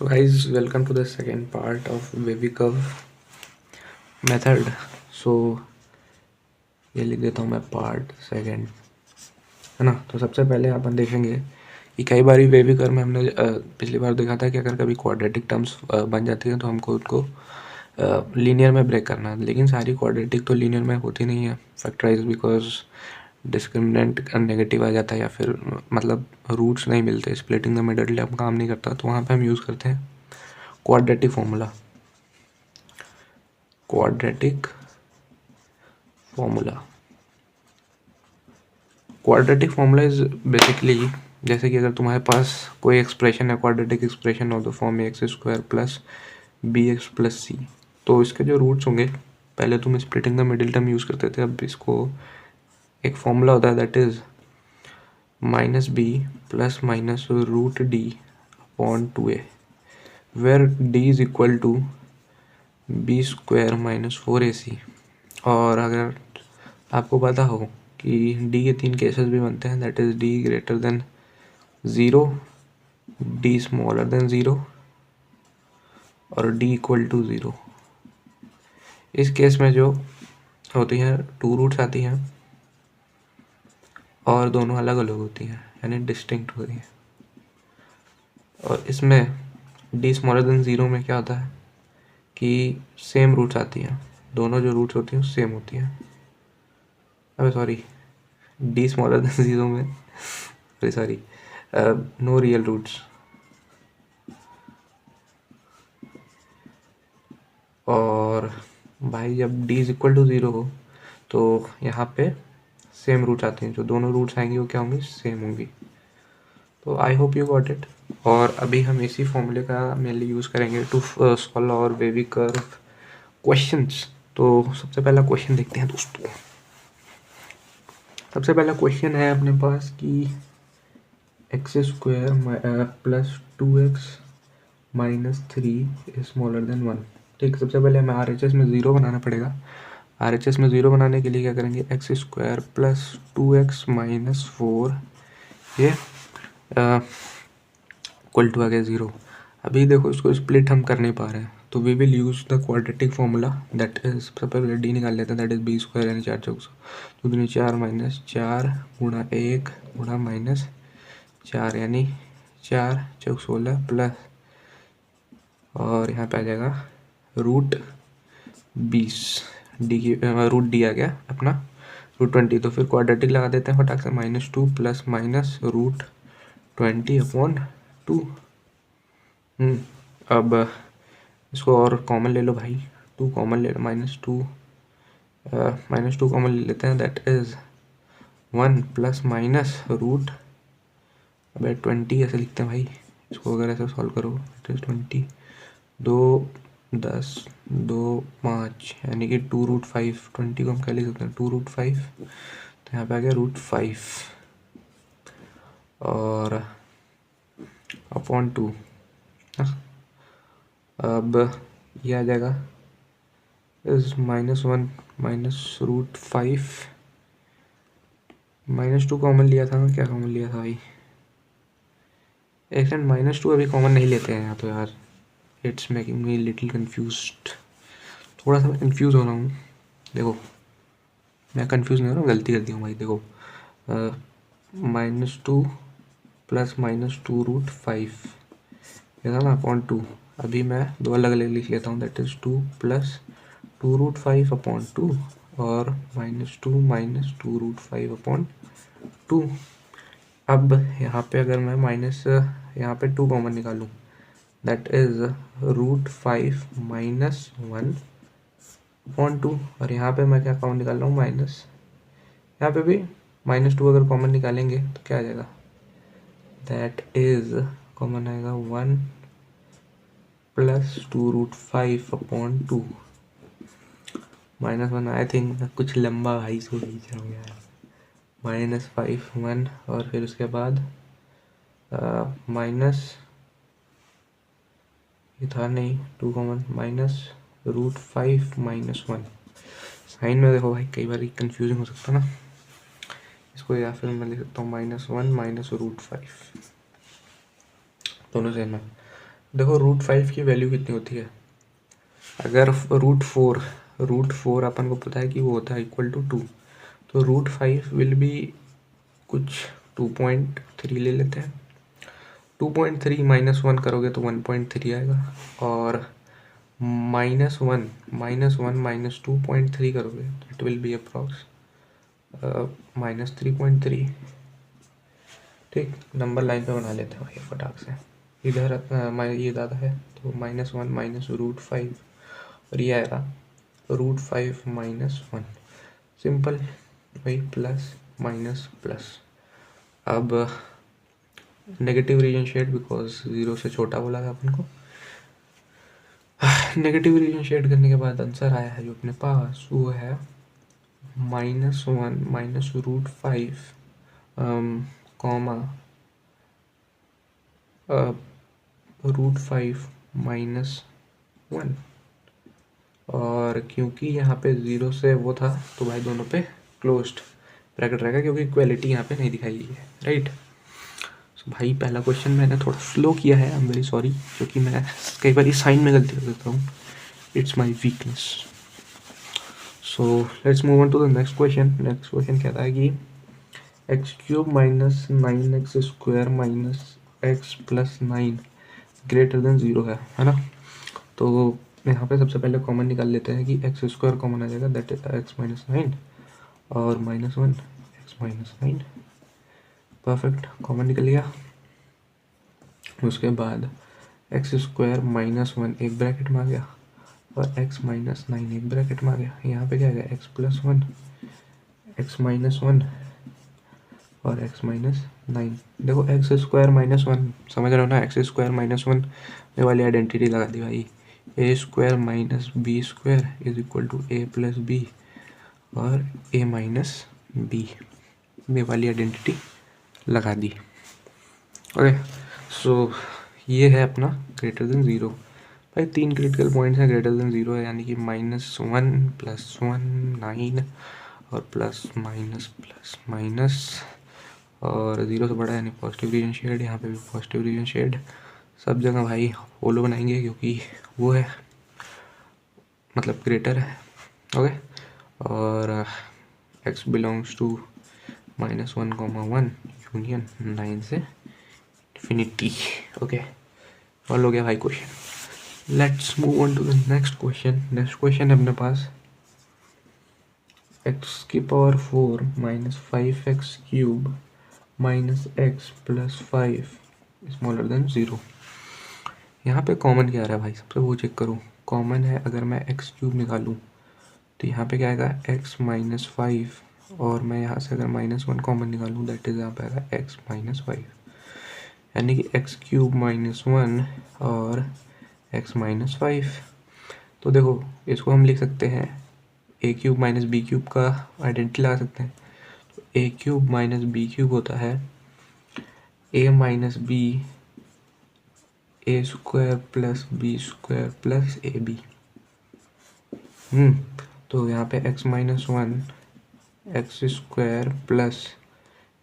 So guys, welcome to the second part of wavy curve method. So ये लिख देता हूँ मैं पार्ट सेकेंड, है ना। तो सबसे पहले अपन देखेंगे कि कई बार वेवी कर्व में हमने पिछली बार देखा था कि अगर कभी क्वाड्रेटिक टर्म्स बन जाती हैं तो हमको उनको लीनियर में ब्रेक करना है, लेकिन सारी क्वाड्रेटिक तो लीनियर में होती नहीं है फैक्टराइज, बिकॉज डिस्क्रिमिनेंट नेगेटिव आ जाता है या फिर मतलब रूट्स नहीं मिलते, स्प्लिटिंग द मिडल टर्म काम नहीं करता। तो वहाँ पे हम यूज़ करते हैं quadratic formula. Quadratic formula is basically, जैसे कि अगर तुम्हारे पास कोई एक्सप्रेशन है, quadratic expression of the form X square plus B X plus C, तो इसके जो रूट्स होंगे, पहले तुम splitting the middle term use करते थे, अब इसको एक फॉर्मूला होता है that is minus B plus minus root D upon 2a, where D is equal to B square minus 4ac। और अगर आपको पता हो कि डी के 3 केसेस भी बनते हैं, that is D greater than 0, D smaller than 0 और डी इक्वल टू 0। इस केस में जो होती हैं 2 रूट्स आती हैं और दोनों अलग अलग होती हैं, यानी डिस्टिंक्ट होती हैं। और इसमें डी स्मॉलर देन 0 में क्या होता है कि सेम रूट्स आती हैं, दोनों जो रूट्स होती हैं सेम होती हैं। अबे सॉरी, डी स्मॉलर देन 0 में सॉरी नो रियल रूट्स, और भाई जब डी इज इक्वल टू 0 हो तो यहाँ पे सेम रूट्स आते हैं, जो दोनों रूट्स आएंगी वो क्या होंगी, सेम होंगी। तो आई होप यू गॉट इट। और अभी हम इसी फॉर्मूले का मेनली यूज़ करेंगे टू सॉल्व और वेवी कर्व क्वेश्चंस। तो सबसे पहला क्वेश्चन देखते हैं दोस्तों। सबसे पहला क्वेश्चन है अपने पास कि x square plus 2x minus 3 smaller than 1। ठीक, सबसे पहले हमें RHS में 0 बनाना पड़ेगा। RHS में 0 बनाने के लिए क्या करेंगे, x square plus 2x minus 4 ये इक्वल टू आ गया 0। अभी देखो इसको स्प्लिट हम कर नहीं पा रहे हैं, तो we will use the quadratic formula that is, सबसे पहले डी निकाल लेते हैं, दैट इज बी स्क्वायर यानी 4 चौक 2 दूनी 4 माइनस 4 गुणा 1 गुणा माइनस 4 यानी 4 चौक 16 प्लस, और यहाँ पे आ जाएगा रूट 20, डी की रूट डी आ गया अपना रूट 20। तो फिर क्वाड्रेटिक लगा देते हैं फटाक से, -2 प्लस माइनस रूट 20 अपॉन 2। अब इसको और कॉमन ले लो भाई, 2 कॉमन ले लो, -2 कॉमन ले लेते हैं, that is 1 plus minus root, अब 20 ऐसे लिखते हैं भाई, इसको अगर ऐसे सॉल्व करो इट इज 20 2 10 2 5 यानी कि 2√5। 20 को हम क्या लिख सकते हैं, 2√5, तो यहाँ पे आ गया √5 और अपॉन 2। अब ये आ जाएगा इस -1 माइनस √5, -2 कॉमन लिया था ना, क्या कॉमन लिया था भाई, एक सेकंड, -2 अभी कॉमन नहीं लेते हैं यहाँ तो यार, it's making me little confused, थोड़ा सा मैं कन्फ्यूज़ हो रहा हूँ। देखो मैं कन्फ्यूज़ नहीं हो रहा हूँ, गलती कर दी हूँ भाई। देखो -2 प्लस -2√5 ये था ना अपॉन 2, अभी मैं 2 अलग अलग लिख लेता हूँ, दैट इज़ 2 प्लस 2√5 अपॉन 2 और -2 माइनस 2√5 अपॉन 2। अब यहाँ पे अगर मैं माइनस यहाँ पे 2 कॉमन निकालूँ, दैट इज √5 माइनस 1 अपॉन 2, और यहाँ पे मैं क्या कॉमन निकाल रहा हूँ, माइनस, यहाँ पे भी -2 अगर कॉमन निकालेंगे तो क्या आ जाएगा, दैट इज कॉमन आएगा 1 प्लस 2√5 अपॉन 2 -1। आई थिंक कुछ लंबा भाई इसको खींच रहा हूँ यार, -5 1 और फिर उसके बाद माइनस, ये था नहीं 2 कॉमन, -√5 माइनस 1। साइन में देखो भाई कई बार कंफ्यूजिंग हो सकता है ना इसको, या फिर मैं लिख सकता हूँ -1 माइनस √5, दोनों सेम है। देखो √5 की वैल्यू कितनी होती है, अगर √4 अपन को पता है कि वो होता है इक्वल टू 2, तो √5 विल बी कुछ 2.3 ले लेते हैं। 2.3 -1 करोगे तो 1.3 आएगा, और -1 -2.3 करोगे तो इट विल बी अप्रॉक्स -3.3। ठीक, नंबर लाइन पे बना लेते हैं भाई फटाक से। इधर ये ज़्यादा है तो -1 -√5, और ये आएगा √5 -1, सिंपल, वही प्लस माइनस प्लस। अब नेगेटिव रीजन शेड, बिकॉज 0 से छोटा बोला था अपन को। नेगेटिव रीजन शेड करने के बाद आंसर आया है जो अपने पास, वो है -1 -√5 कॉमा √5 -1, और क्योंकि यहाँ पे 0 से वो था तो भाई दोनों पे क्लोज्ड ब्रैकेट रहेगा, क्योंकि इक्वलिटी यहाँ पे नहीं दिखाई गई है, राइट। सो भाई पहला क्वेश्चन मैंने थोड़ा स्लो किया है, आई एम वेरी सॉरी, क्योंकि मैं कई बार साइन में गलती कर देता हूँ, it's my weakness. So let's move on to the next question. Next question कहता है कि x³ -9x² -x + 9 greater than 0 है ना। तो यहाँ पे सबसे पहले कॉमन निकाल लेते हैं कि x² कॉमन आ जाएगा, दैट इज x - 9, और -1 x - 9, परफेक्ट, कॉमन निकल गया। उसके बाद x² -1 एक ब्रैकेट में आ गया, और x - 9 एक ब्रैकेट में आ गया। यहाँ पे क्या आ गया, x + 1 x - 1 और x - 9। देखो x² -1 समझ रहे हो ना, x² -1 ये वाली आइडेंटिटी लगा दी भाई, a² - b² = a + b और a - b, ये वाली आइडेंटिटी लगा दी। ओके, सो ये है अपना ग्रेटर देन 0। भाई 3 क्रिटिकल पॉइंट्स हैं, ग्रेटर देन 0 है, यानी कि -1 +1 9 और प्लस माइनस और 0 से बड़ा यानी पॉजिटिव रीजन शेड। यहाँ पे भी पॉजिटिव रीजन शेड, सब जगह भाई होलो बनाएंगे क्योंकि वो है, मतलब ग्रेटर है। ओके, और x बिलोंग्स टू -1, 1 यूनियन 9 से इन्फिनिटी। ओके, और हो गया भाई question. Let's move on to the next question. Next question है अपने पास x⁴ -5x³ -x + 5 smaller than 0। यहाँ पे कॉमन क्या आ रहा है भाई, सबसे वो चेक करूँ। कॉमन है, अगर मैं x³ निकालूँ तो यहाँ पे क्या आएगा, x - 5, और मैं यहाँ से अगर -1 कॉमन निकालूँ, दैट इज यहाँ पे आएगा x - 5, यानी कि x³ -1 और x - 5। तो देखो इसको हम लिख सकते हैं a³ - b³ का आइडेंटिटी लगा सकते हैं। तो a³ - b³ होता है a - b a² + b² + ab। तो यहाँ पे x - 1 x² plus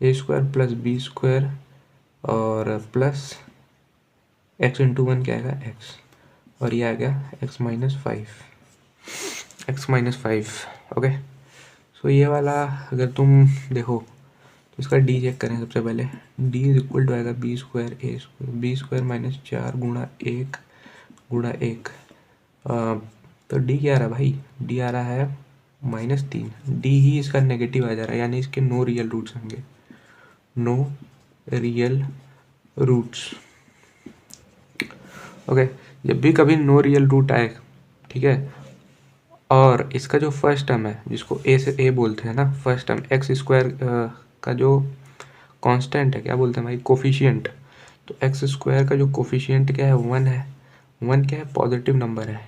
a² + b² और प्लस x × 1 क्या आएगा, x, और ये आ गया x - 5। ओके, सो ये वाला अगर तुम देखो तो इसका d चेक करें सबसे पहले। d = आएगा b² a² b² - 4 × 1 × 1, तो d क्या आ रहा है भाई, d आ रहा है -3। d ही इसका नेगेटिव आ जा रहा है, यानी इसके नो रियल रूट्स होंगे, नो रियल रूट्स। ओके, जब भी कभी नो रियल रूट आए, ठीक है, और इसका जो फर्स्ट टर्म है जिसको a से a बोलते हैं ना, फर्स्ट टर्म x² का जो कांस्टेंट है, क्या बोलते हैं भाई, कोफिशिएंट। तो x² का जो कोफिशिएंट क्या है, 1 है। 1 क्या है, पॉजिटिव नंबर है,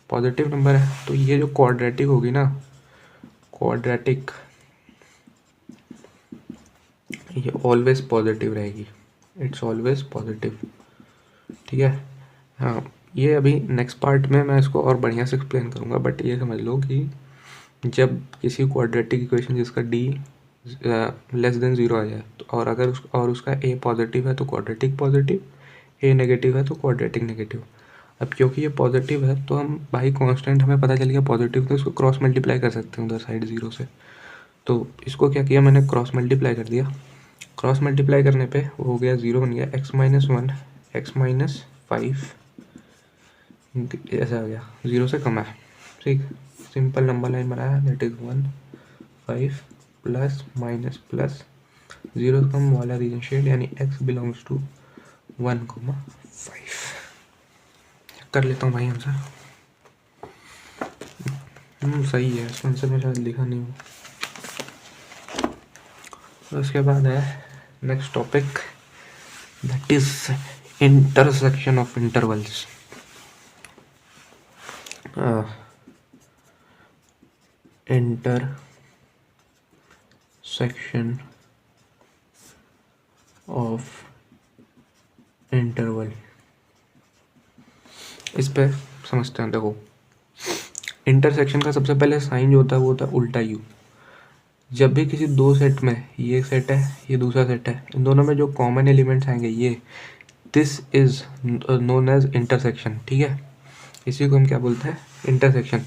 पॉजिटिव नंबर है। तो ये जो क्वाड्रेटिक होगी ना, क्वाड्रेटिक, ये ऑलवेज पॉजिटिव रहेगी, इट्स ऑलवेज पॉजिटिव, ठीक है। हाँ, ये अभी नेक्स्ट पार्ट में मैं इसको और बढ़िया से एक्सप्लेन करूँगा, बट ये समझ लो कि जब किसी क्वाड्रेटिक इक्वेशन जिसका d <0 आ जाए, तो और अगर उसका a पॉजिटिव है तो क्वाड्रेटिक पॉजिटिव, ए नेगेटिव है तो क्वाड्रेटिक नेगेटिव। अब क्योंकि ये पॉजिटिव है तो हम भाई कांस्टेंट हमें पता चल गया पॉजिटिव, तो इसको क्रॉस मल्टीप्लाई कर सकते हैं उधर साइड 0 से। तो इसको क्या किया मैंने, क्रॉस मल्टीप्लाई कर दिया। क्रॉस मल्टीप्लाई करने पे वो हो गया 0 बन गया, x-1 x-5 ऐसा आ गया, 0 से कम है। ठीक, सिंपल नंबर लाइन बनाया, that is 1 5 plus minus plus 0 से कम वाला रीजन शेड, यानी x बिलोंग्स टू 1,5। कर लेता हूँ भाई आंसर। सही है, इसका आंसर में शायद लिखा नहीं हूँ। उसके बाद है next topic, that is intersection of intervals. Intersection of interval, इस पे समझते हैं। देखो, इंटरसेक्शन का सबसे पहले साइन जो होता है वो होता है उल्टा यू। जब भी किसी दो सेट में, ये एक सेट है ये दूसरा सेट है, इन दोनों में जो कॉमन एलिमेंट्स आएंगे ये, this is known as intersection. ठीक है, इसी को हम क्या बोलते हैं, इंटरसेक्शन।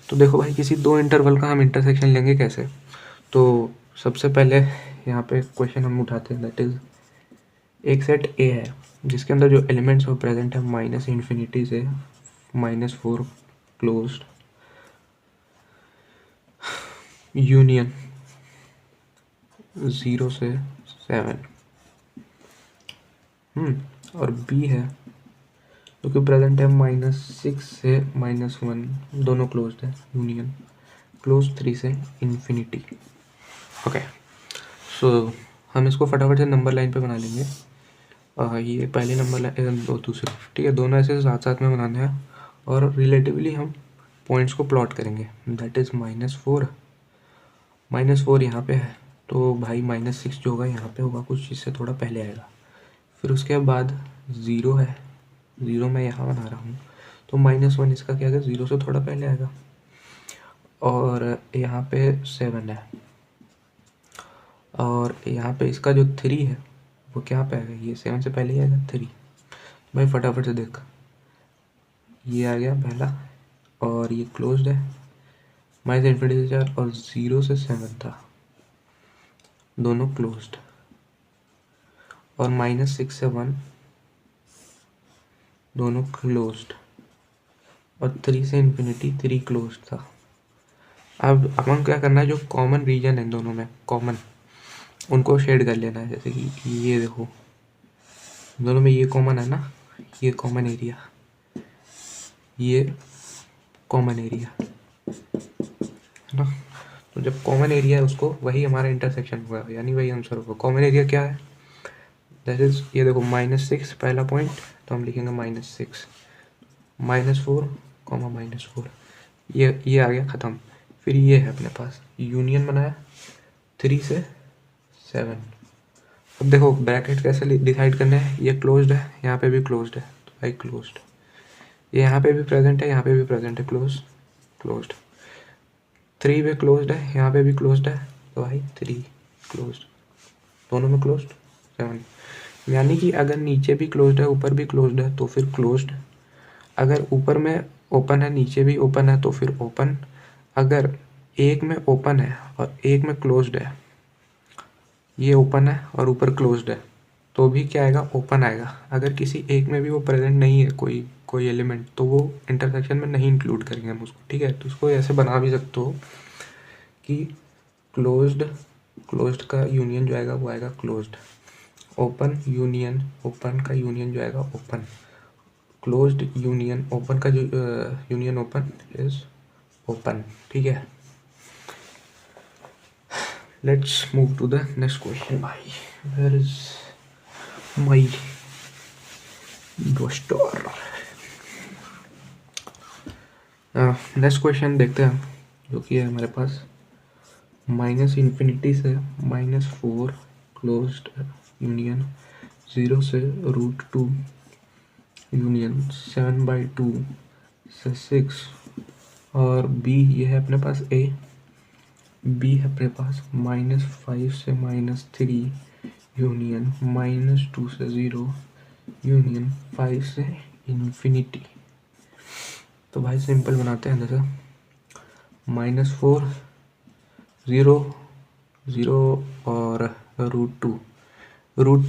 तो देखो भाई, किसी दो इंटरवल का हम इंटरसेक्शन लेंगे कैसे। तो सबसे पहले यहाँ पे क्वेश्चन हम उठाते हैं, दैट इज एक सेट ए है जिसके अंदर जो एलिमेंट्स वो प्रेजेंट है -∞ से -4 क्लोज्ड, यूनियन 0 से 7, और बी है जो कि प्रेजेंट है -6 से -1, दोनों क्लोज्ड है, यूनियन क्लोज 3 से इन्फिनिटी। ओके, सो हम इसको फटाफट से नंबर लाइन पे बना लेंगे। ये पहले नंबर लाइन, दो दूसरे, ठीक है, दोनों ऐसे साथ साथ में बनाने हैं और रिलेटिवली हम पॉइंट्स को प्लॉट करेंगे। दैट इज़ -4 यहाँ पे है तो भाई -6 जो होगा यहाँ पे होगा, कुछ चीज़ से थोड़ा पहले आएगा। फिर उसके बाद 0 है, 0 मैं यहाँ बना रहा हूँ तो -1 इसका क्या है, 0 से थोड़ा पहले आएगा। और यहाँ पे 7 है और यहाँ पे इसका जो 3 है वो क्या पे आएगा, ये 7 से पहले ही आएगा 3। भाई फटाफट से देख, ये आ गया पहला और ये क्लोज्ड है, -∞ से 4 और 0 से 7 था, दोनों क्लोज्ड, और -6 से 1 दोनों क्लोज्ड, और 3 से इन्फिनिटी 3 क्लोज्ड था। अब अपन क्या करना है, जो कॉमन रीजन है इन दोनों में, कॉमन, उनको शेड कर लेना है। जैसे कि ये देखो, दोनों में ये कॉमन है ना, ये कॉमन एरिया, ये कॉमन एरिया है ना। तो जब कॉमन एरिया है उसको, वही हमारा इंटरसेक्शन हुआ, यानी वही आंसर होगा। कॉमन एरिया क्या है, दैट इज, ये देखो -6 पहला पॉइंट, तो हम लिखेंगे -6 -4 -4, ये आ गया ख़त्म। फिर ये है अपने पास यूनियन बनाया 3 से 7। अब देखो ब्रैकेट कैसे डिसाइड करने हैं, ये क्लोज्ड है, यहाँ पे भी क्लोज्ड है तो भाई क्लोज्ड, ये यहाँ पे भी प्रेजेंट है, यहाँ पे भी प्रेजेंट है, क्लोज्ड 3 पे क्लोज्ड है, यहाँ पे भी क्लोज्ड है तो भाई 3 क्लोज्ड, दोनों में क्लोज्ड 7। यानी कि अगर नीचे भी क्लोज्ड है ऊपर भी क्लोज्ड है तो फिर क्लोज्ड, अगर ऊपर में ओपन है नीचे भी ओपन है तो फिर ओपन, अगर एक में ओपन है और एक में क्लोज्ड है, ये ओपन है और ऊपर क्लोज्ड है, तो भी क्या आएगा, ओपन आएगा। अगर किसी एक में भी वो प्रेजेंट नहीं है कोई एलिमेंट, तो वो इंटरसेक्शन में नहीं इंक्लूड करेंगे हम उसको। ठीक है, तो उसको ऐसे बना भी सकते हो कि क्लोज्ड का यूनियन जो आएगा वो आएगा क्लोज्ड, ओपन यूनियन, ओपन का यूनियन जो आएगा ओपन, क्लोज्ड यूनियन, ओपन का जो यूनियन ओपन इज ओपन। ठीक है, let's move to the next question. Where is my brochure? Next question देखते हैं, जो कि है हमारे पास -∞ से -4 क्लोज्ड यूनियन 0 से √2 यूनियन 7/2 से 6, और बी ये है अपने पास ए, बी है अपने पास -5 से -3 यूनियन -2 से 0 यूनियन 5 से इन्फिनिटी। तो भाई सिंपल बनाते हैं, जैसे -4 0 0 और रूट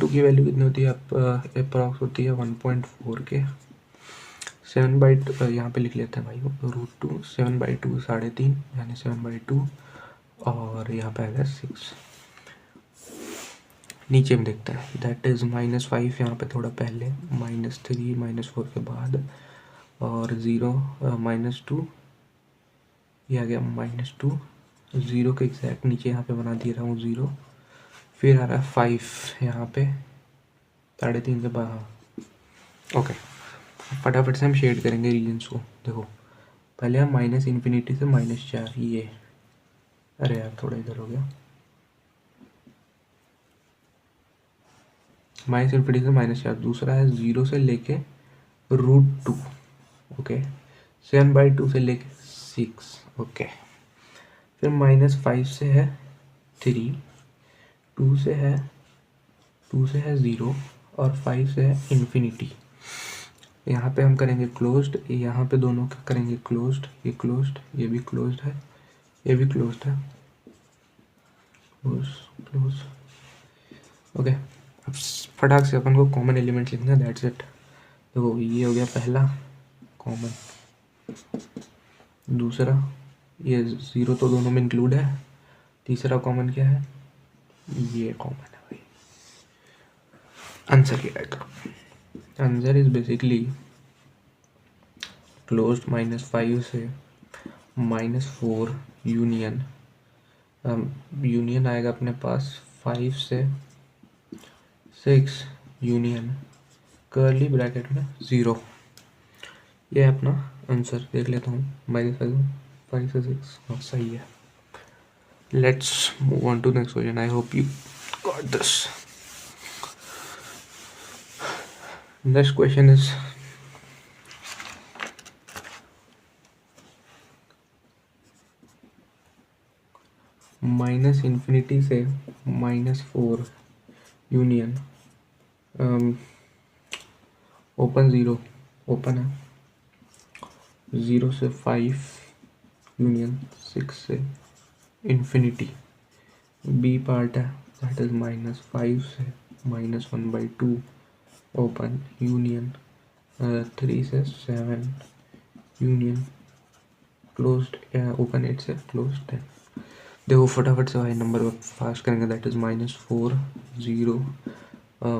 टू की वैल्यू कितनी होती है? अप्रॉक्स होती है 1.4 के 7/2, यहाँ पे लिख लेते हैं भाई √2 7/2 3.5 यानी 7/2 और यहाँ पे आएगा 6। नीचे में देखते हैं दैट इज़ -5 यहाँ पे थोड़ा पहले, -3 -4 के बाद और 0 -2 ये आ गया -2 0 के एग्जैक्ट नीचे यहाँ पे बना दे रहा हूँ 0। फिर आ रहा है 5 यहाँ पे 3.5 के बाद। ओके, फटाफट से हम शेड करेंगे रीजन्स को। देखो पहले हम -∞ से -4 ये, अरे यार थोड़ा इधर हो गया, -∞ से -4। दूसरा है 0 से लेके √2, ओके, 7/2 से लेके 6, ओके। फिर -5 से है 3, 2 से है 0 और 5 से है इन्फिनिटी। यहाँ पे हम करेंगे क्लोज्ड, यहाँ पे दोनों का करेंगे क्लोज्ड, ये क्लोज्ड, ये भी क्लोज्ड है, ये भी क्लोज्ड है, क्लोज क्लोज। ओके, अब फटाक से अपन को कॉमन एलिमेंट लिखना है, दैट्स इट। देखो ये हो गया पहला कॉमन, दूसरा ये 0 तो दोनों में इंक्लूड है, तीसरा कॉमन क्या है? ये कॉमन है भाई। आंसर क्या आएगा? आंसर इज बेसिकली क्लोज्ड -5 से -4 यूनियन, यूनियन आएगा अपने पास 5 से 6 यूनियन कर्ली ब्रैकेट में 0। ये है अपना आंसर। देख लेता हूँ, -5 से 6, हाँ सही है। Let's move on to next question. I hope you got this. Next question is -∞ से -4 यूनियन ओपन 0, ओपन है 0 से 5 यूनियन 6 से इन्फिनिटी। बी पार्ट है दैट इज -5 से -1/2 ओपन यूनियन 3 से 7 यूनियन क्लोज्ड, ओपन 8 से क्लोज्ड 10। देखो फटाफट से भाई नंबर फास्ट करेंगे, दैट इज -4 0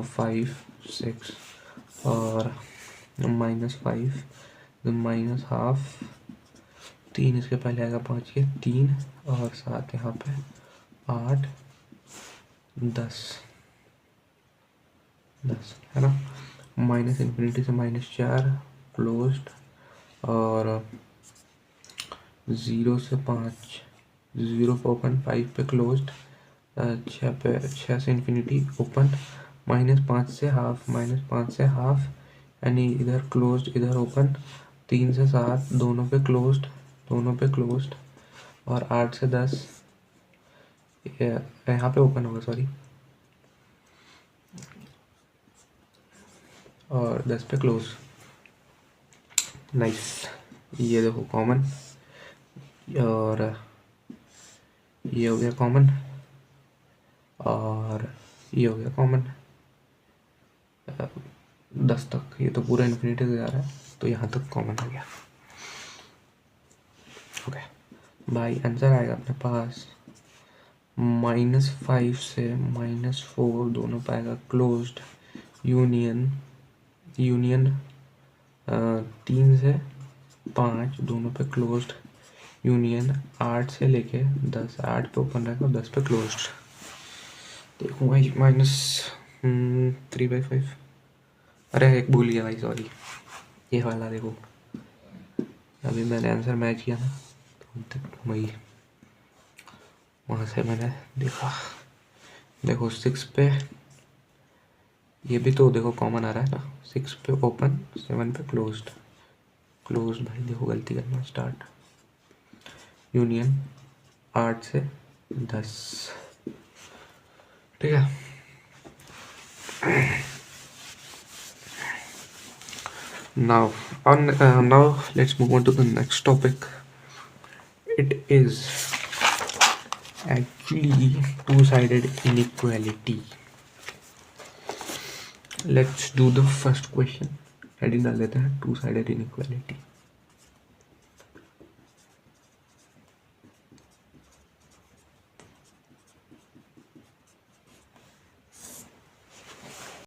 5 6 और -5 -½ 3 इसके पहले आएगा 5 के 3 और 7 यहाँ पे 8 10 है ना। -∞ से -4 क्लोज्ड और 0 से 5 0 पे ओपन 5 पे क्लोज्ड 6 से इन्फिनिटी ओपन -5 से हाफ यानी इधर क्लोज्ड इधर ओपन 3 से 7 दोनों पे क्लोज्ड और 8 से 10 यहाँ पे ओपन होगा सॉरी और 10 पे क्लोज। नाइस, ये देखो कॉमन और ये हो गया कॉमन और ये हो गया कॉमन 10 तक। ये तो पूरा इन्फिनिटी से जा रहा है तो यहाँ तक कॉमन हो गया। ओके भाई आंसर आएगा अपने पास -5 से -4 दोनों पाएगा क्लोज्ड यूनियन 3 से 5 दोनों पे क्लोज्ड यूनियन 8 से लेके 10, 8 पे ओपन रहेगा 10 पे क्लोज्ड। देखो भाई -3/5, अरे एक भूल गया भाई सॉरी, ये वाला देखो अभी मैंने आंसर मैच किया ना तो वही वहाँ से मैंने देखा। देखो 6 पे ये भी तो देखो कॉमन आ रहा है ना, 6 पे ओपन 7 पे क्लोज्ड भाई देखो गलती करना स्टार्ट यूनियन 8 से 10, ठीक है। Now let's move on to the next topic. It is actually two-sided inequality. Let's do the first question. Heading डाल देते हैं टू साइडेड इनइक्वालिटी.